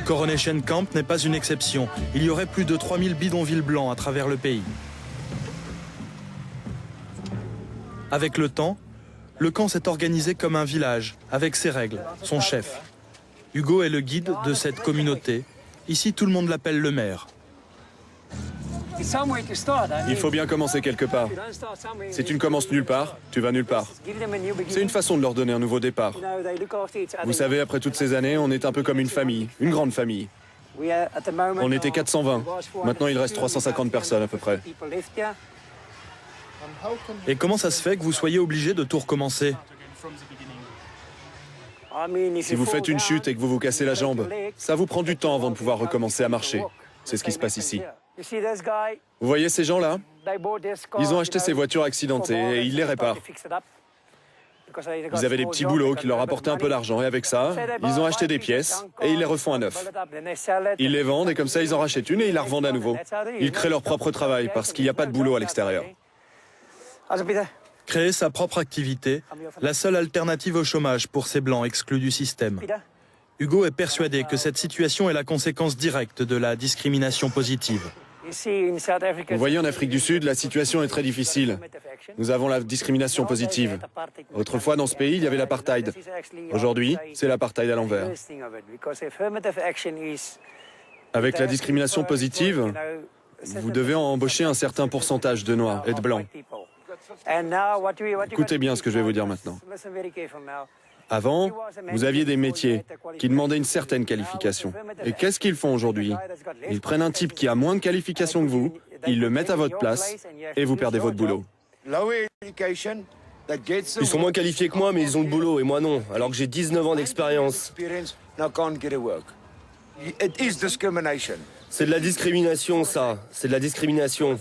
Coronation Camp n'est pas une exception. Il y aurait plus de 3000 bidonvilles blancs à travers le pays. Avec le temps, le camp s'est organisé comme un village, avec ses règles, son chef. Hugo est le guide de cette communauté. Ici, tout le monde l'appelle le maire. Il faut bien commencer quelque part. Si tu ne commences nulle part, tu vas nulle part. C'est une façon de leur donner un nouveau départ. Vous savez, après toutes ces années, on est un peu comme une famille, une grande famille. On était 420. Maintenant, il reste 350 personnes à peu près. Et comment ça se fait que vous soyez obligé de tout recommencer? Si vous faites une chute et que vous vous cassez la jambe, ça vous prend du temps avant de pouvoir recommencer à marcher. C'est ce qui se passe ici. Vous voyez ces gens-là? Ils ont acheté ces voitures accidentées et ils les réparent. Ils avaient des petits boulots qui leur apportaient un peu d'argent et avec ça, ils ont acheté des pièces et ils les refont à neuf. Ils les vendent et comme ça, ils en rachètent une et ils la revendent à nouveau. Ils créent leur propre travail parce qu'il n'y a pas de boulot à l'extérieur. Créer sa propre activité, la seule alternative au chômage pour ces Blancs exclus du système. Hugo est persuadé que cette situation est la conséquence directe de la discrimination positive. Vous voyez, en Afrique du Sud, la situation est très difficile. Nous avons la discrimination positive. Autrefois, dans ce pays, il y avait l'apartheid. Aujourd'hui, c'est l'apartheid à l'envers. Avec la discrimination positive, vous devez embaucher un certain pourcentage de Noirs et de Blancs. Écoutez bien ce que je vais vous dire maintenant. Avant, vous aviez des métiers qui demandaient une certaine qualification. Et qu'est-ce qu'ils font aujourd'hui? Ils prennent un type qui a moins de qualification que vous, ils le mettent à votre place et vous perdez votre boulot. Ils sont moins qualifiés que moi, mais ils ont le boulot, et moi non, alors que j'ai 19 ans d'expérience. C'est de la discrimination, ça. C'est de la discrimination.